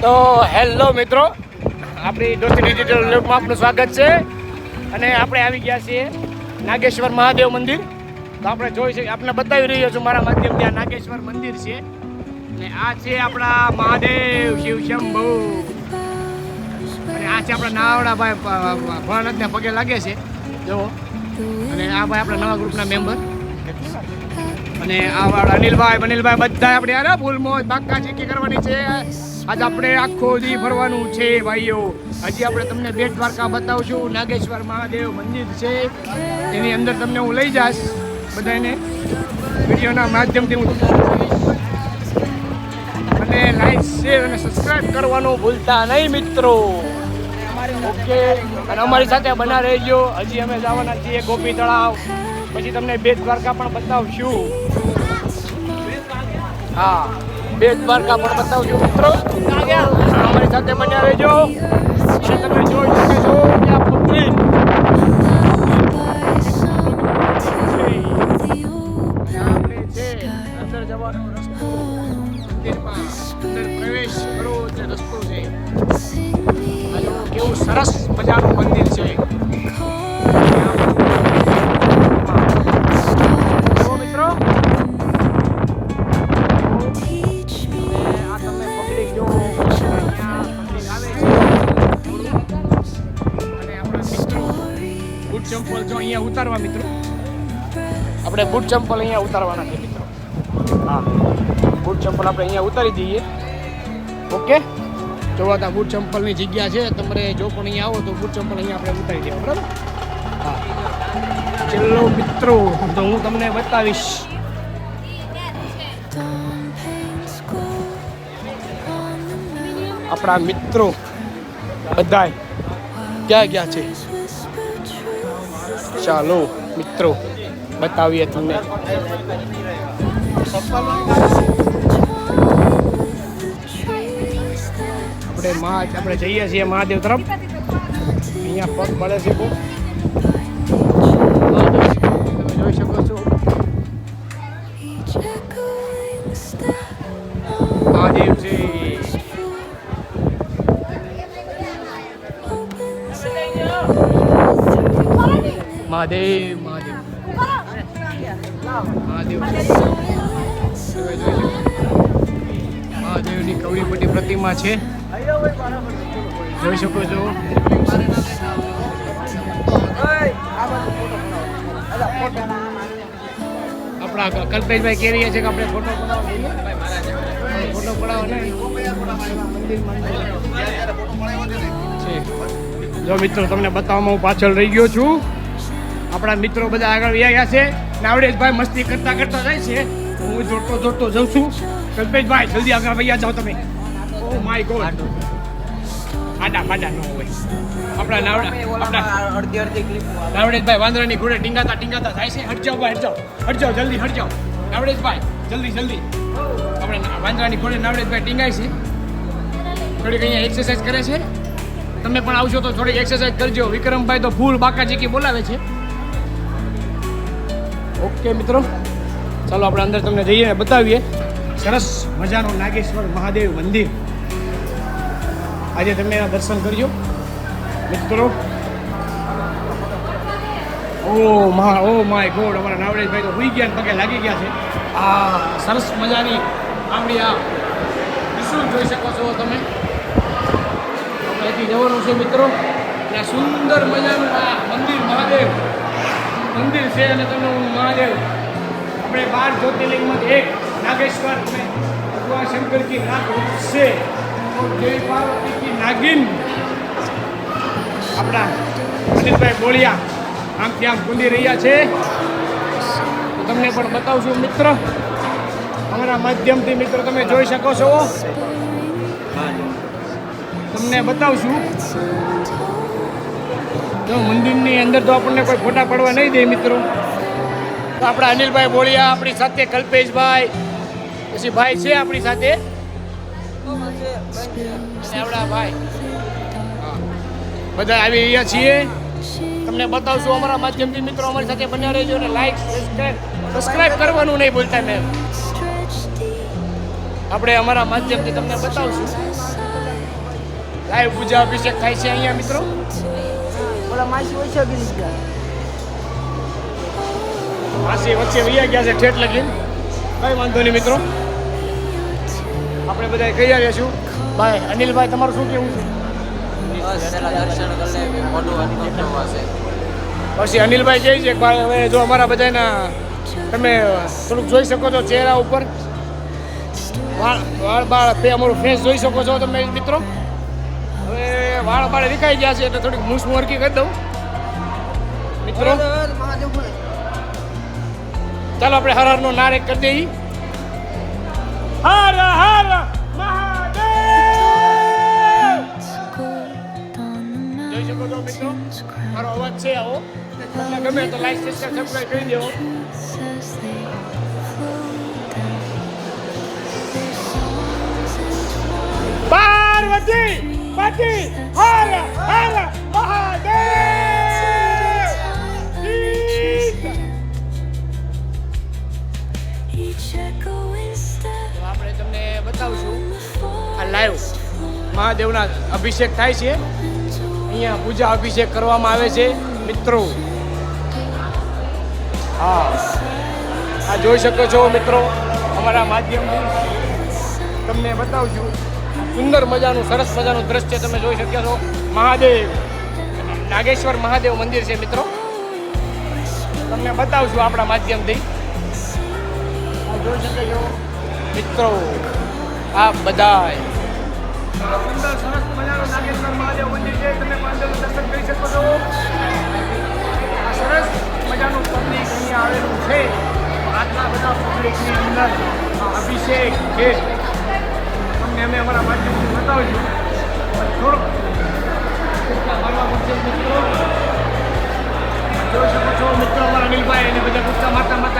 તો હેલો મિત્રો, આપણી દોસ્તી ડિજિટલ ન્યૂઝમાં આપનું સ્વાગત છે. અને આપણે આવી ગયા છીએ નાગેશ્વર મહાદેવ મંદિર. તો આપણે જોઈ છે, આપણે બતાવી રહ્યો છું મારા માધ્યમથી આ નાગેશ્વર મંદિર છે. અને આ છે આપણા મહાદેવ શિવ શંભુ. અને આ છે આપણા નાવડા ભાઈ ભોળાનાથના પગે લાગે છે જો. અને આ ભાઈ આપણા નવા ગ્રુપના મેમ્બર. અને આ વાળા અનિલભાઈ બધા આપણે યાર ફૂલ મોજ બાકા ચીકી કરવાની છે. આજ આપણે આખો દી ફરવાનું છે ભાઈઓ. હજી આપણે તમને બેટ દ્વારકા બતાવશું. નાગેશ્વર મહાદેવ મંદિર છે, એની અંદર તમને હું લઈ જઈશ બધાને વિડીયોના માધ્યમથી. હું અને લાઈક શેર અને સબસ્ક્રાઈબ કરવાનું ભૂલતા નહીં મિત્રો. ઓકે, અને અમારી સાથે બના રહેજો. હજી અમે જવાના છીએ ગોપી તળાવ, પછી તમને બેટ દ્વારકા પણ બતાવશું. હા, બેટ દ્વારકા પણ બતાવશું મિત્રો. અમારી સાથે બન્યા રહેજો. અને તમે જોઈ શકો છો કે આ પુત્રી અંદર જવાનો રસ્તો, મંદિરમાં અંદર પ્રવેશ કરો એટલે રસ્તો છે. કેવું સરસ મજાનું મંદિર છે. ચંપલ જો અહીંયા ઉતારવા મિત્રો, આપણે બૂટ ચંપલ અહીંયા ઉતારવાના છે મિત્રો. હા, બૂટ ચંપલ આપણે અહીંયા ઉતારી દઈએ. ઓકે, જોવાતા બૂટ ચંપલની જગ્યા છે. તમારે જો પણ અહીંયા આવો તો બૂટ ચંપલ અહીંયા આપણે ઉતારી દઈએ, બરાબર? હા, ચલો મિત્રો, તો હું તમને બતાવીશ. આપણા મિત્રો બધાય ક્યાં ગયા છે, ચાલો મિત્રો બતાવીએ તમને. આપણે જઈએ છીએ મહાદેવ તરફ. અહીંયા પગ પડે છે બહુ, તમે જોઈ શકો છો. મહાદેવ છે. મહાદેવ મહાદેવની કવડીપટ્ટી પ્રતિમા છે, જોઈ શકો છો. આપણા કલ્પેશભાઈ કહી રહ્યા છે કે આપણે ફોટો પડાવો ને. જો મિત્રો, તમને બતાવવામાં હું પાછળ રહી ગયો છું. આપણા મિત્રો બધા આગળ વ્યા છે. નાવડેશભાઈ મસ્તી કરતા જાય છે, હું જોડતો જાઉં છું. કલ્પેશભાઈ જલ્દી આગળ વૈયા જાઓ તમે. ઓ માય ગોડ, આડા ન હોય. આપણા નાવડેશભાઈ વાંદરાની ઘોડે ટીંગાતા જાય છે. હટજાઓ જલ્દી હટજાઓ. નાવડેશભાઈ જલ્દી. આપણે વાંદરાની ઘોડે નાવડેશભાઈ ટીંગાય છે. થોડીક અહીંયા એક્સરસાઇઝ કરે છે. તમે પણ આવશો તો થોડીક એક્સરસાઇઝ કરજો. વિક્રમભાઈ તો ફૂલ બાકાચીકી બોલાવે છે. ઓકે મિત્રો, ચાલો આપણે અંદર તમને જઈએ બતાવીએ સરસ મજાનું નાગેશ્વર મહાદેવ મંદિર. આજે તમે એના દર્શન કરજો મિત્રો. ઓ માય ગોડ, અમારા નાવડેશભાઈ તો હુઈ ગયા, પગે લાગી ગયા છે. આ સરસ મજાની આપણી આ વિશુલ જોઈ શકો છો તમે. અહીંથી જવાનું છે મિત્રો. અને સુંદર મજાનું આ મંદિર મહાદેવ મંદિર છે. અને તમને મહાદેવ આપણે 12 જ્યોતિર્લિંગમાં એક નાગેશ્વર અને ભગવાન શંકર કી નાગ છે, દેવી પાર્વતી કી નાગિન. આપણા અનિલભાઈ બોળિયા આમથી આમ કુંદી રહ્યા છે. તો તમને પણ બતાવશું મિત્ર, અમારા માધ્યમથી મિત્રો. તમે જોઈ શકો છો, તમને બતાવશું. જો મંદિરની અંદર તો આપણને કોઈ ફોટા પડવા નહીં દે મિત્રો. તો આપણા અનિલભાઈ બોળિયા આપણી સાથે, કલ્પેશભાઈ, પછી ભાઈ છે આપણી સાથે, આપણા ભાઈ બધા આવી રહ્યા છીએ. તમને બતાવશું અમારા માધ્યમથી મિત્રો. અમારી સાથે બન્યા રહેજો અને લાઈક સબસ્ક્રાઈબ કરવાનું નહીં ભૂલતા મેમ. આપણે અમારા માધ્યમથી તમને બતાવશું. લાઈવ પૂજા અભિષેક થાય છે અહીંયા મિત્રો. ઓલા માસી ઓછા ગીરી ગયા. માસી વચ્ચે વૈયા ગયા છે ઠેઠ લગીન. કઈ વાંધો નહીં મિત્રો, આપણે બધા કહી આવ્યા છું. ભાઈ અનિલભાઈ, તમારું શું કેવું છે? પછી અનિલભાઈ કહે છે કે ભાઈ હવે જો અમારા બધાના તમે થોડુંક જોઈ શકો છો ચહેરા ઉપર વાળ બાળ અમારું ફેસ જોઈ શકો છો તમે મિત્રો. હવે વાળ બાળ વિખાઈ ગયા છે એટલે થોડીક મૂછ મુરકી કરી દઉં મિત્રો. ચાલો આપણે હર હરનો નારે કરી દઈએ. હર હર મહાદેવ. જોઈ શકો છો મિત્રો, મારો અવાજ છે આવો. તમને ગમે તો લાઈક સબસ્ક્રાઇબ કરી દેવો. પાર્વતી પતિ હર હર મહાદેવ. આપણે તમને બતાવશું આ લાઈવ મહાદેવના અભિષેક થાય છે. અહીંયા પૂજા અભિષેક કરવામાં આવે છે મિત્રો. હા, આ જોઈ શકો છો મિત્રો, અમારા માધ્યમથી તમને બતાવશું. સુંદર મજાનું સરસ મજાનું દ્રશ્ય તમે જોઈ શક્યા છો. મહાદેવ નાગેશ્વર મહાદેવ મંદિર છે મિત્રો. તમને બતાવશું આપણા માધ્યમથી. જોઈ શકો છો મિત્રો, આ બધા સુંદર સરસ મજાનું નાગેશ્વર મહાદેવ મંદિર છે. તમે મંદિરનું દર્શન કરી શકો છો. આ સરસ મજાનું પબ્લિક અહીંયા આવેલું છે. આટલા બધા પબ્લિકની અંદર અભિષેક છે. તમને અમે અમારા માધ્યમથી બતાવીશું. થોડુંક મારવા પડશે મિત્રો. જોઈ શકો છો મિત્રો, અમારા અનિલભાઈ એને બધા ગુસ્સા માતા માતા